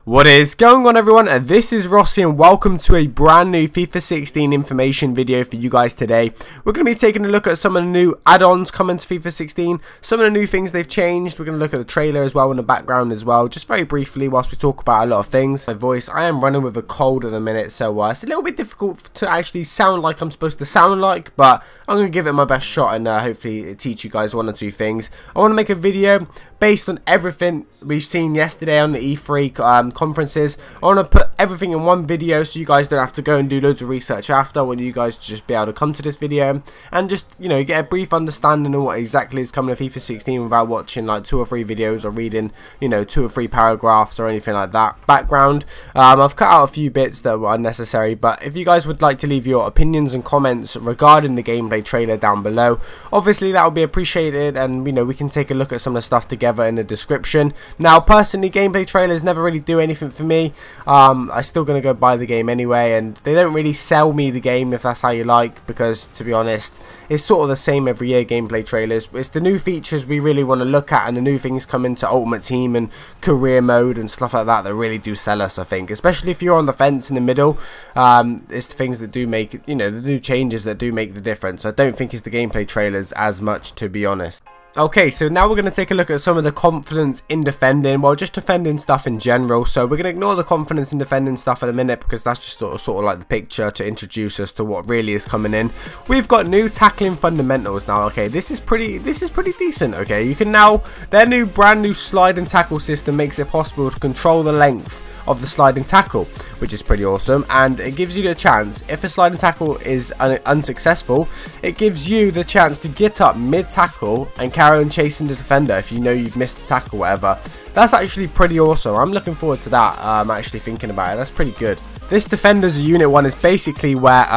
What is going on, everyone? This is Rossi and welcome to a brand new FIFA 16 information video for you guys today. We're going to be taking a look at some of the new add-ons coming to FIFA 16, some of the new things they've changed. We're going to look at the trailer as well in the background as well, just very briefly whilst we talk about a lot of things. My voice, I am running with a cold at the minute, so it's a little bit difficult to actually sound like I'm supposed to sound like, but I'm going to give it my best shot and hopefully teach you guys one or two things. I want to make a video based on everything we've seen yesterday on the E3 conferences. I want to put everything in one video so you guys don't have to go and do loads of research after. I want you guys to just be able to come to this video and just, you know, get a brief understanding of what exactly is coming to FIFA 16 without watching like 2 or 3 videos or reading, you know, 2 or 3 paragraphs or anything like that. Background, I've cut out a few bits that were unnecessary, but if you guys would like to leave your opinions and comments regarding the gameplay trailer down below, obviously that would be appreciated, and you know, we can take a look at some of the stuff together in the description. Now personally, gameplay trailers never really do anything for me. I'm still gonna go buy the game anyway, and they don't really sell me the game, if that's how you like, because to be honest, it's sort of the same every year. Gameplay trailers, it's the new features we really want to look at, and the new things come into Ultimate Team and career mode and stuff like that really do sell us, I think, especially if you're on the fence in the middle. It's the things that do make, you know, the new changes that do make the difference. I don't think it's the gameplay trailers as much, to be honest. Okay, so now we're going to take a look at some of the confidence in defending, well, just defending stuff in general. So we're going to ignore the confidence in defending stuff in a minute, because that's just sort of like the picture to introduce us to what really is coming in. We've got new tackling fundamentals now. Okay, this is pretty decent. Okay, you can now, their brand new slide and tackle system makes it possible to control the length of the sliding tackle, which is pretty awesome, and it gives you the chance, if a sliding tackle is unsuccessful, it gives you the chance to get up mid tackle and carry on chasing the defender if you know you've missed the tackle, whatever. That's actually pretty awesome. I'm looking forward to that. I'm actually thinking about it. That's pretty good. This Defenders Unit 1 is basically where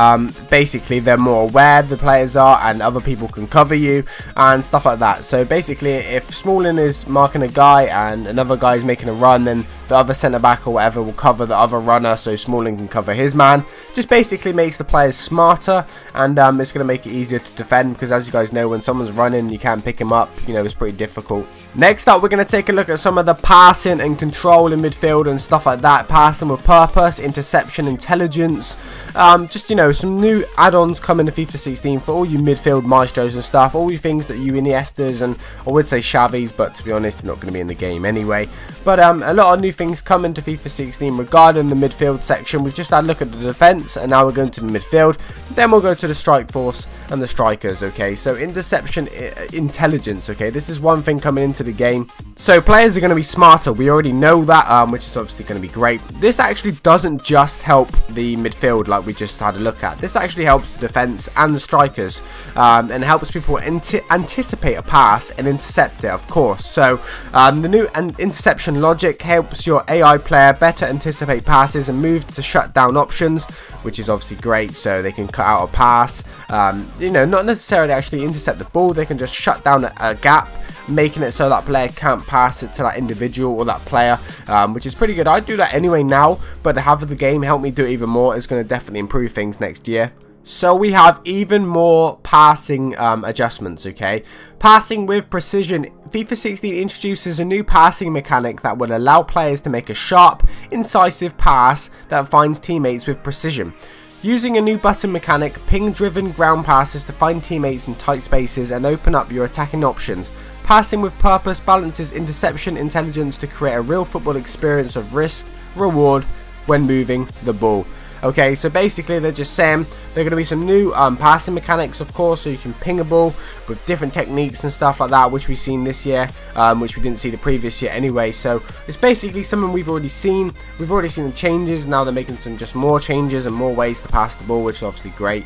basically they're more aware the players are and other people can cover you and stuff like that. So basically, if Smalling is marking a guy and another guy is making a run, then the other centre back or whatever will cover the other runner so Smalling can cover his man. Just basically makes the players smarter, and it's going to make it easier to defend, because as you guys know, when someone's running you can't pick him up, you know, it's pretty difficult. Next up, we're going to take a look at some of the passing and control in midfield and stuff like that. Passing with purpose, interception, intelligence. Just, you know, some new add-ons coming to FIFA 16 for all you midfield maestros and stuff. All you things that you Iniestas and I would say Xavis, but to be honest, they're not going to be in the game anyway. But a lot of new things coming to FIFA 16 regarding the midfield section. We've just had a look at the defence, and now we're going to the midfield. Then we'll go to the strike force and the strikers. Okay, so interception, intelligence. Okay, this is one thing coming into the game. So players are going to be smarter. We already know that, which is obviously going to be great. This actually doesn't just help the midfield like we just had a look at. This actually helps the defence and the strikers, and helps people anticipate a pass and intercept it, of course. So the new interception logic helps your AI player better anticipate passes and move to shut down options, which is obviously great. So they can cut out a pass, you know, not necessarily actually intercept the ball. They can just shut down a gap, making it so that player can't pass it to that individual or that player, which is pretty good. I do that anyway now, but to have the game help me do it even more is going to definitely improve things next year. So we have even more passing adjustments. Okay, passing with precision. FIFA 16 introduces a new passing mechanic that will allow players to make a sharp, incisive pass that finds teammates with precision. Using a new button mechanic, ping-driven ground passes to find teammates in tight spaces and open up your attacking options. Passing with purpose balances interception intelligence to create a real football experience of risk, reward when moving the ball. Okay, so basically they're just saying there are going to be some new passing mechanics, of course, so you can ping a ball with different techniques and stuff like that, which we've seen this year, which we didn't see the previous year anyway. So it's basically something we've already seen. We've already seen the changes. Now they're making some just more changes and more ways to pass the ball, which is obviously great.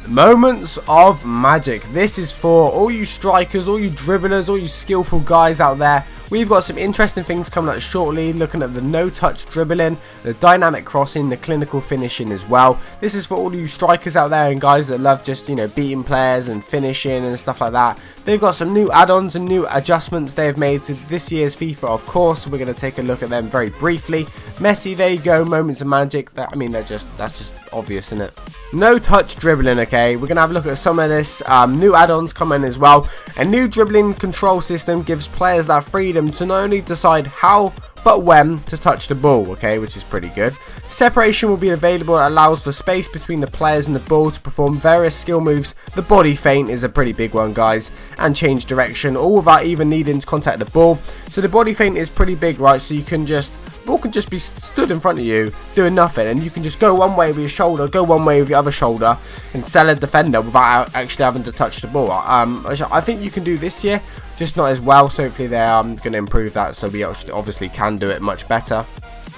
Moments of magic. This is for all you strikers, all you dribblers, all you skillful guys out there. We've got some interesting things coming up shortly, looking at the no-touch dribbling, the dynamic crossing, the clinical finishing as well. This is for all you strikers out there and guys that love just, you know, beating players and finishing and stuff like that. They've got some new add-ons and new adjustments they've made to this year's FIFA, of course. We're going to take a look at them very briefly. Messi, there you go, moments of magic. I mean, that's just obvious, isn't it? No touch dribbling. Okay, we're going to have a look at some of this new add-ons coming as well. A new dribbling control system gives players that freedom to not only decide how but when to touch the ball, okay, which is pretty good. Separation will be available. It allows for space between the players and the ball to perform various skill moves. The body feint is a pretty big one, guys, and change direction, all without even needing to contact the ball. So the body feint is pretty big, right? So you can just, the ball can just be stood in front of you doing nothing, and you can just go one way with your shoulder, go one way with your other shoulder, and sell a defender without actually having to touch the ball. I think you can do this year, just not as well, so hopefully they're going to improve that, so we actually obviously can do it much better.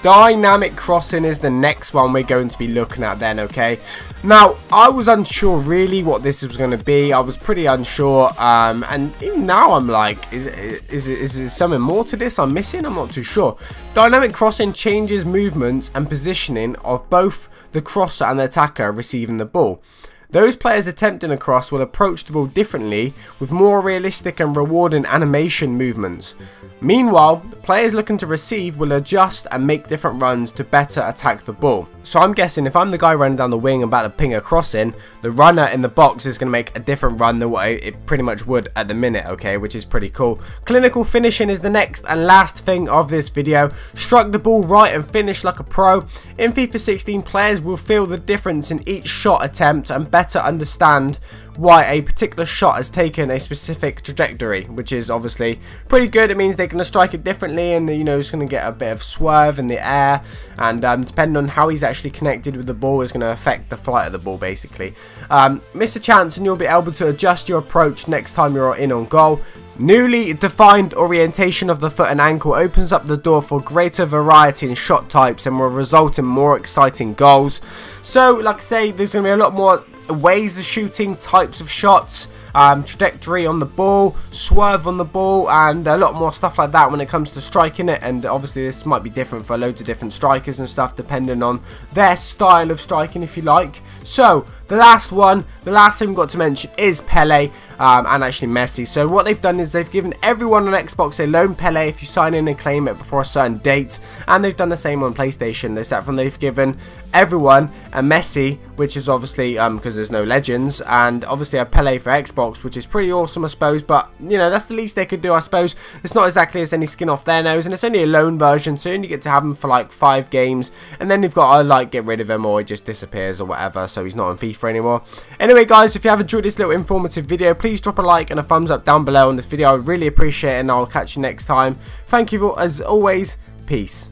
Dynamic crossing is the next one we're going to be looking at then, okay? Now, I was unsure really what this was going to be. I was pretty unsure, and even now I'm like, is there something more to this I'm missing? I'm not too sure. Dynamic crossing changes movements and positioning of both the crosser and the attacker receiving the ball. Those players attempting a cross will approach the ball differently with more realistic and rewarding animation movements. Meanwhile, the players looking to receive will adjust and make different runs to better attack the ball. So I'm guessing if I'm the guy running down the wing about to ping a cross in, the runner in the box is going to make a different run than what it pretty much would at the minute, okay, which is pretty cool. Clinical finishing is the next and last thing of this video. Strike the ball right and finish like a pro. In FIFA 16, players will feel the difference in each shot attempt and better understand why a particular shot has taken a specific trajectory, which is obviously pretty good. It means they're going to strike it differently, and you know, it's going to get a bit of swerve in the air, and depending on how he's actually connected with the ball is going to affect the flight of the ball basically. Miss a chance and you'll be able to adjust your approach next time you're in on goal. Newly defined orientation of the foot and ankle opens up the door for greater variety in shot types and will result in more exciting goals. So like I say, there's going to be a lot more ways of shooting, types of shots, trajectory on the ball, swerve on the ball, and a lot more stuff like that when it comes to striking it. And obviously this might be different for loads of different strikers and stuff depending on their style of striking, if you like. So the last thing we've got to mention is Pele and actually Messi. So what they've done is they've given everyone on Xbox a loan Pele if you sign in and claim it before a certain date, and they've done the same on PlayStation. They've given everyone a Messi, which is obviously because there's no legends, and obviously a Pele for Xbox, which is pretty awesome, I suppose. But you know, that's the least they could do, I suppose. It's not exactly as any skin off their nose, and it's only a loan version, so you only get to have him for like 5 games, and then you've got to like get rid of him or he just disappears or whatever, so he's not on FIFA anymore. Anyway guys, if you have enjoyed this little informative video, please drop a like and a thumbs up down below on this video. I really appreciate it, and I'll catch you next time. Thank you as always. Peace.